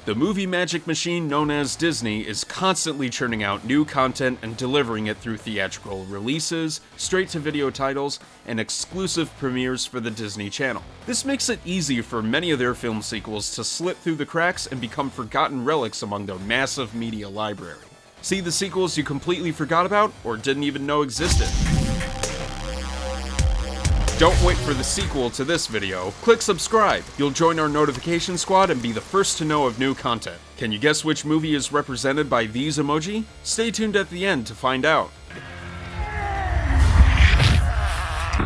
The movie magic machine known as Disney is constantly churning out new content and delivering it through theatrical releases, straight-to-video titles, and exclusive premieres for the Disney Channel. This makes it easy for many of their film sequels to slip through the cracks and become forgotten relics among their massive media library. See the sequels you completely forgot about or didn't even know existed? Don't wait for the sequel to this video. Click subscribe. You'll join our notification squad and be the first to know of new content. Can you guess which movie is represented by these emoji? Stay tuned at the end to find out.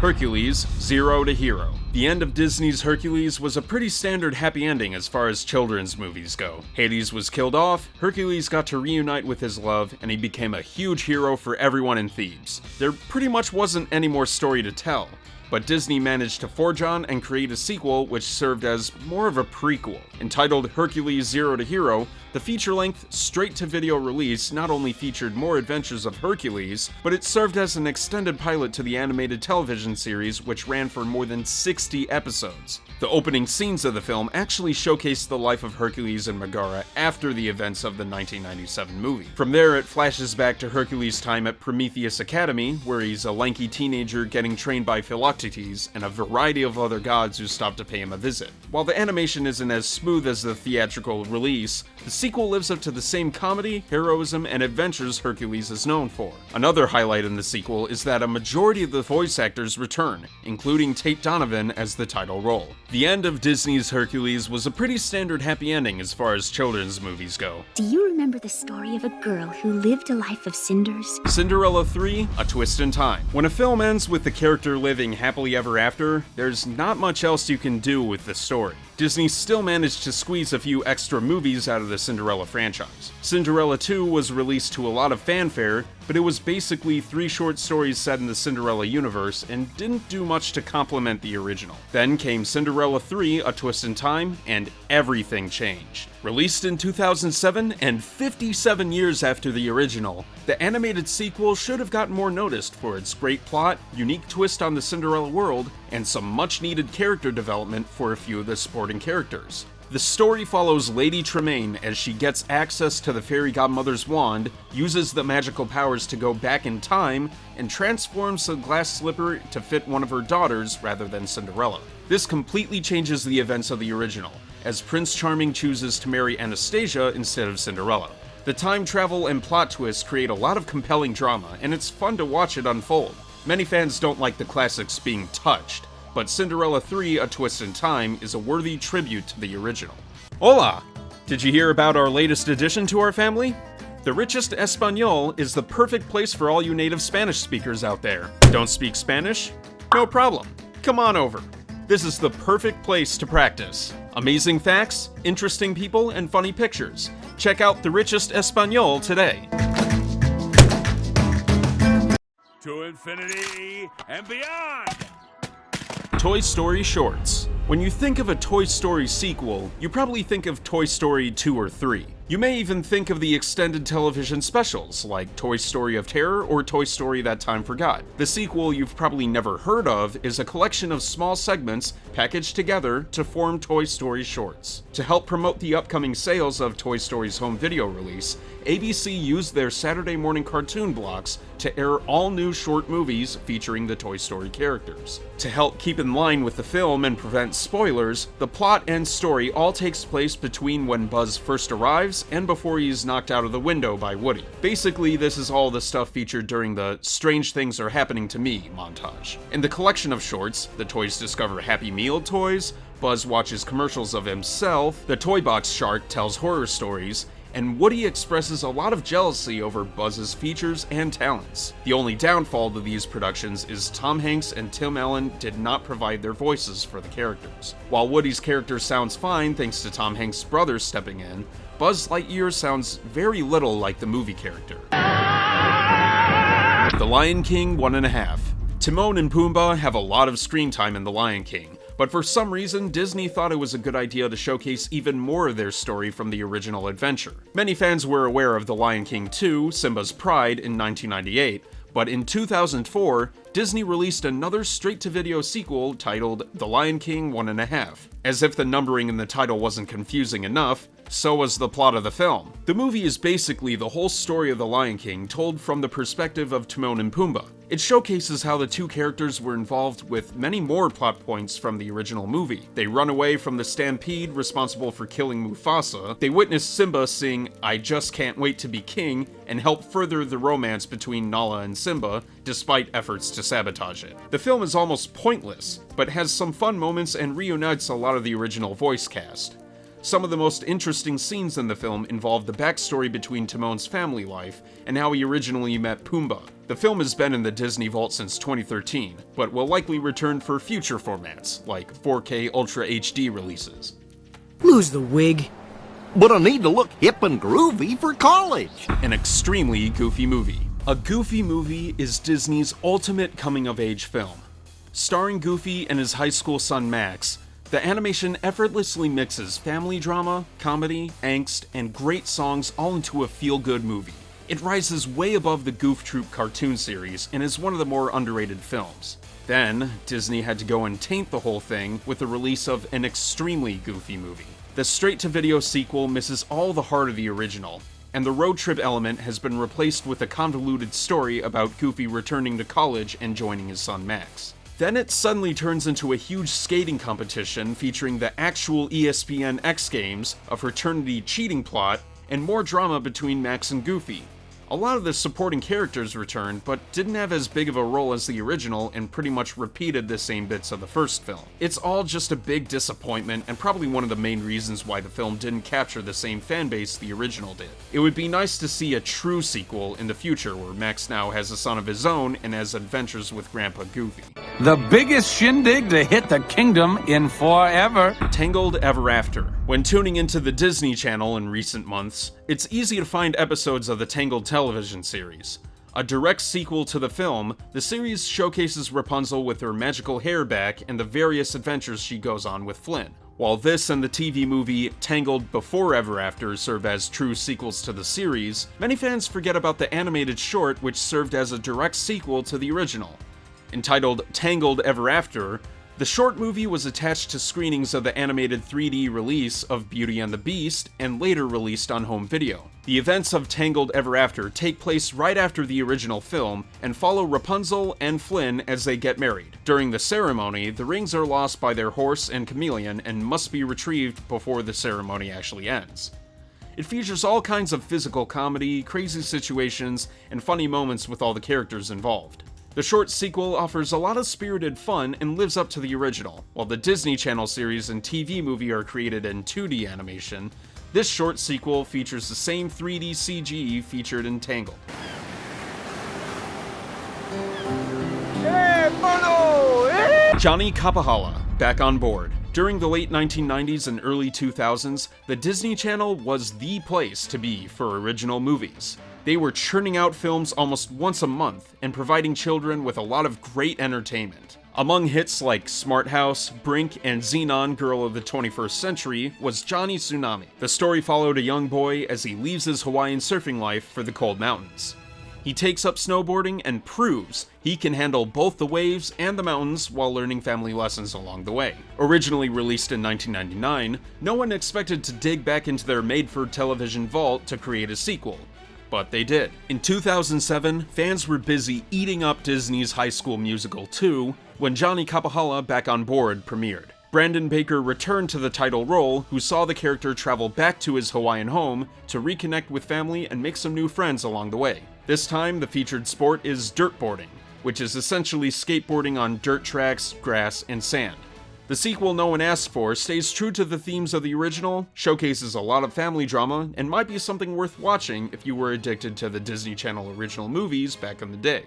Hercules, Zero to Hero. The end of Disney's Hercules was a pretty standard happy ending as far as children's movies go. Hades was killed off, Hercules got to reunite with his love, and he became a huge hero for everyone in Thebes. There pretty much wasn't any more story to tell. But Disney managed to forge on and create a sequel which served as more of a prequel. Entitled Hercules Zero to Hero, the feature-length, straight-to-video release not only featured more adventures of Hercules, but it served as an extended pilot to the animated television series which ran for more than 60 episodes. The opening scenes of the film actually showcased the life of Hercules and Megara after the events of the 1997 movie. From there, it flashes back to Hercules' time at Prometheus Academy, where he's a lanky teenager getting trained by Philoctetes and a variety of other gods who stop to pay him a visit. While the animation isn't as smooth as the theatrical release, the sequel lives up to the same comedy, heroism, and adventures Hercules is known for. Another highlight in the sequel is that a majority of the voice actors return, including Tate Donovan as the title role. The end of Disney's Hercules was a pretty standard happy ending as far as children's movies go. Do you remember the story of a girl who lived a life of cinders? Cinderella III, A Twist in Time. When a film ends with the character living happily ever after, there's not much else you can do with the story. Disney still managed to squeeze a few extra movies out of the Cinderella franchise. Cinderella 2 was released to a lot of fanfare, but it was basically 3 short stories set in the Cinderella universe and didn't do much to complement the original. Then came Cinderella 3, A Twist in Time, and everything changed. Released in 2007 and 57 years after the original, the animated sequel should have gotten more noticed for its great plot, unique twist on the Cinderella world, and some much-needed character development for a few of the supporting characters. The story follows Lady Tremaine as she gets access to the fairy godmother's wand, uses the magical powers to go back in time, and transforms the glass slipper to fit one of her daughters rather than Cinderella. This completely changes the events of the original, as Prince Charming chooses to marry Anastasia instead of Cinderella. The time travel and plot twists create a lot of compelling drama, and it's fun to watch it unfold. Many fans don't like the classics being touched, but Cinderella 3, A Twist in Time is a worthy tribute to the original. Hola! Did you hear about our latest addition to our family? The Richest Español is the perfect place for all you native Spanish speakers out there. Don't speak Spanish? No problem. Come on over. This is the perfect place to practice. Amazing facts, interesting people, and funny pictures. Check out The Richest Español today. To infinity and beyond! Toy Story Shorts. When you think of a Toy Story sequel, you probably think of Toy Story 2 or 3. You may even think of the extended television specials, like Toy Story of Terror or Toy Story That Time Forgot. The sequel you've probably never heard of is a collection of small segments packaged together to form Toy Story Shorts. To help promote the upcoming sales of Toy Story's home video release, ABC used their Saturday morning cartoon blocks to air all new short movies featuring the Toy Story characters. To help keep in line with the film and prevent spoilers, the plot and story all takes place between when Buzz first arrives and before he's knocked out of the window by Woody. Basically, this is all the stuff featured during the Strange Things Are Happening to Me montage. In the collection of shorts, the toys discover Happy Meal toys, Buzz watches commercials of himself, the Toy Box Shark tells horror stories, and Woody expresses a lot of jealousy over Buzz's features and talents. The only downfall to these productions is Tom Hanks and Tim Allen did not provide their voices for the characters. While Woody's character sounds fine thanks to Tom Hanks' brother stepping in, Buzz Lightyear sounds very little like the movie character. The Lion King 1.5. Timon and Pumbaa have a lot of screen time in The Lion King, but for some reason, Disney thought it was a good idea to showcase even more of their story from the original adventure. Many fans were aware of The Lion King 2, Simba's Pride, in 1998, but in 2004, Disney released another straight-to-video sequel titled The Lion King 1.5. As if the numbering in the title wasn't confusing enough, so was the plot of the film. The movie is basically the whole story of The Lion King told from the perspective of Timon and Pumbaa. It showcases how the two characters were involved with many more plot points from the original movie. They run away from the stampede responsible for killing Mufasa, they witness Simba sing "I Just Can't Wait to Be King" and help further the romance between Nala and Simba, despite efforts to sabotage it. The film is almost pointless, but has some fun moments and reunites a lot of the original voice cast. Some of the most interesting scenes in the film involve the backstory between Timon's family life and how he originally met Pumbaa. The film has been in the Disney Vault since 2013, but will likely return for future formats, like 4K Ultra HD releases. Lose the wig. But I need to look hip and groovy for college. An extremely goofy movie. A Goofy movie is Disney's ultimate coming-of-age film. Starring Goofy and his high school son Max, the animation effortlessly mixes family drama, comedy, angst, and great songs all into a feel-good movie. It rises way above the Goof Troop cartoon series and is one of the more underrated films. Then, Disney had to go and taint the whole thing with the release of an extremely goofy movie. The straight-to-video sequel misses all the heart of the original, and the road trip element has been replaced with a convoluted story about Goofy returning to college and joining his son Max. Then it suddenly turns into a huge skating competition featuring the actual ESPN X Games, a fraternity cheating plot, and more drama between Max and Goofy. A lot of the supporting characters returned, but didn't have as big of a role as the original and pretty much repeated the same bits of the first film. It's all just a big disappointment and probably one of the main reasons why the film didn't capture the same fanbase the original did. It would be nice to see a true sequel in the future where Max now has a son of his own and has adventures with Grandpa Goofy. The biggest shindig to hit the kingdom in forever. Tangled Ever After. When tuning into the Disney Channel in recent months, it's easy to find episodes of the Tangled television series. A direct sequel to the film, the series showcases Rapunzel with her magical hair back and the various adventures she goes on with Flynn. While this and the TV movie Tangled Before Ever After serve as true sequels to the series, many fans forget about the animated short which served as a direct sequel to the original. Entitled Tangled Ever After, the short movie was attached to screenings of the animated 3D release of Beauty and the Beast and later released on home video. The events of Tangled Ever After take place right after the original film and follow Rapunzel and Flynn as they get married. During the ceremony, the rings are lost by their horse and chameleon and must be retrieved before the ceremony actually ends. It features all kinds of physical comedy, crazy situations, and funny moments with all the characters involved. The short sequel offers a lot of spirited fun and lives up to the original. While the Disney Channel series and TV movie are created in 2D animation, this short sequel features the same 3D CG featured in Tangled. Johnny Kapahala, back on board. During the late 1990s and early 2000s, the Disney Channel was the place to be for original movies. They were churning out films almost once a month and providing children with a lot of great entertainment. Among hits like Smart House, Brink, and Xenon Girl of the 21st Century was Johnny Tsunami. The story followed a young boy as he leaves his Hawaiian surfing life for the cold mountains. He takes up snowboarding and proves he can handle both the waves and the mountains while learning family lessons along the way. Originally released in 1999, no one expected to dig back into their made-for-television vault to create a sequel. But they did. In 2007, fans were busy eating up Disney's High School Musical 2 when Johnny Kapahala Back on Board premiered. Brandon Baker returned to the title role, who saw the character travel back to his Hawaiian home to reconnect with family and make some new friends along the way. This time, the featured sport is dirtboarding, which is essentially skateboarding on dirt tracks, grass, and sand. The sequel no one asked for stays true to the themes of the original, showcases a lot of family drama, and might be something worth watching if you were addicted to the Disney Channel original movies back in the day.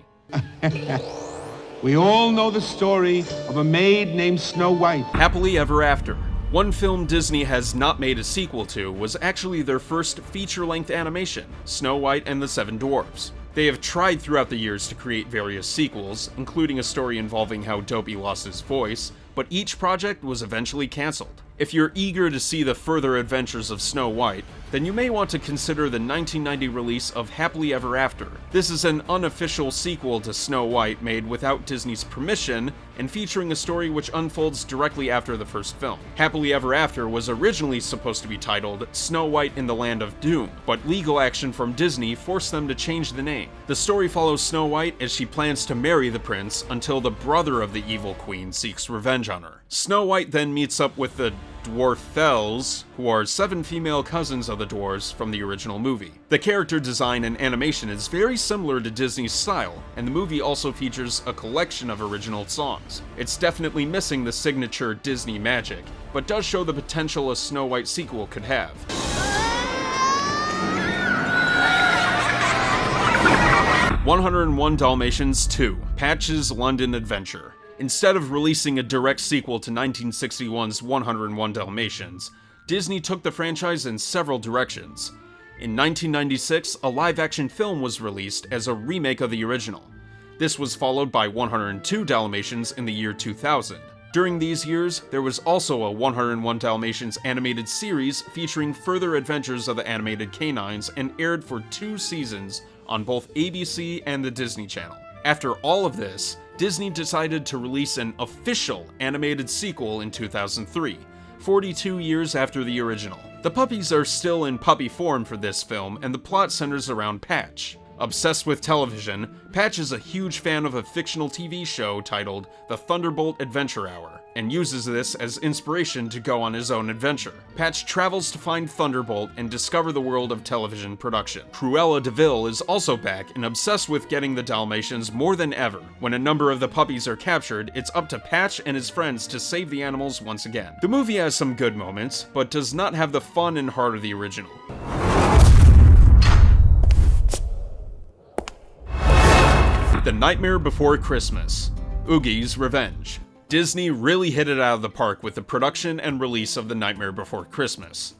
We all know the story of a maid named Snow White. Happily Ever After. One film Disney has not made a sequel to was actually their first feature-length animation, Snow White and the Seven Dwarfs. They have tried throughout the years to create various sequels, including a story involving how Dopey lost his voice, but each project was eventually cancelled. If you're eager to see the further adventures of Snow White, then you may want to consider the 1990 release of Happily Ever After. This is an unofficial sequel to Snow White made without Disney's permission and featuring a story which unfolds directly after the first film. Happily Ever After was originally supposed to be titled Snow White in the Land of Doom, but legal action from Disney forced them to change the name. The story follows Snow White as she plans to marry the prince until the brother of the evil queen seeks revenge on her. Snow White then meets up with the Dwarfels, who are 7 female cousins of the dwarves from the original movie. The character design and animation is very similar to Disney's style, and the movie also features a collection of original songs. It's definitely missing the signature Disney magic, but does show the potential a Snow White sequel could have. 101 Dalmatians 2: Patch's London Adventure. Instead of releasing a direct sequel to 1961's 101 Dalmatians, Disney took the franchise in several directions. In 1996, a live-action film was released as a remake of the original. This was followed by 102 Dalmatians in the year 2000. During these years, there was also a 101 Dalmatians animated series featuring further adventures of the animated canines and aired for 2 seasons on both ABC and the Disney Channel. After all of this, Disney decided to release an official animated sequel in 2003, 42 years after the original. The puppies are still in puppy form for this film, and the plot centers around Patch. Obsessed with television, Patch is a huge fan of a fictional TV show titled The Thunderbolt Adventure Hour, and uses this as inspiration to go on his own adventure. Patch travels to find Thunderbolt and discover the world of television production. Cruella de Vil is also back and obsessed with getting the Dalmatians more than ever. When a number of the puppies are captured, it's up to Patch and his friends to save the animals once again. The movie has some good moments, but does not have the fun and heart of the original. The Nightmare Before Christmas: OOGIES Revenge. Disney really hit it out of the park with the production and release of The Nightmare Before Christmas.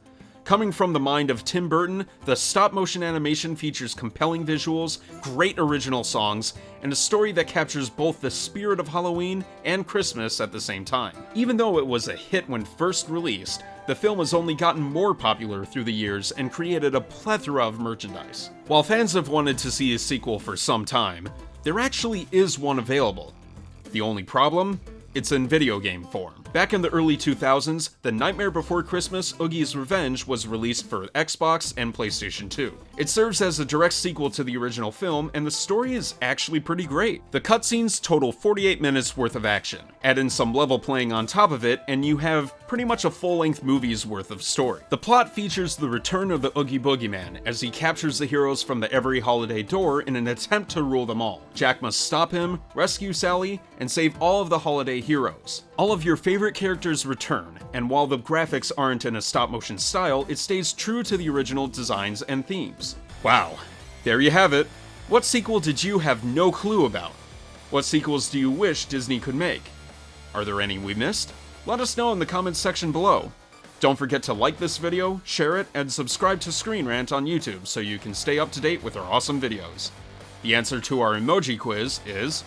Coming from the mind of Tim Burton, the stop-motion animation features compelling visuals, great original songs, and a story that captures both the spirit of Halloween and Christmas at the same time. Even though it was a hit when first released, the film has only gotten more popular through the years and created a plethora of merchandise. While fans have wanted to see a sequel for some time, there actually is one available. The only problem? It's in video game form. Back in the early 2000s, The Nightmare Before Christmas: OOGIES Revenge was released for Xbox and PlayStation 2. It serves as a direct sequel to the original film, and the story is actually pretty great. The cutscenes total 48 minutes worth of action. Add in some level playing on top of it, and you have pretty much a full-length movie's worth of story. The plot features the return of the Oogie Boogeyman as he captures the heroes from the Every Holiday Door in an attempt to rule them all. Jack must stop him, rescue Sally, and save all of the holiday heroes. All of your favorite characters return, and while the graphics aren't in a stop-motion style, it stays true to the original designs and themes. Wow, there you have it. What sequel did you have no clue about? What sequels do you wish Disney could make? Are there any we missed? Let us know in the comments section below. Don't forget to like this video, share it, and subscribe to Screen Rant on YouTube so you can stay up to date with our awesome videos. The answer to our emoji quiz is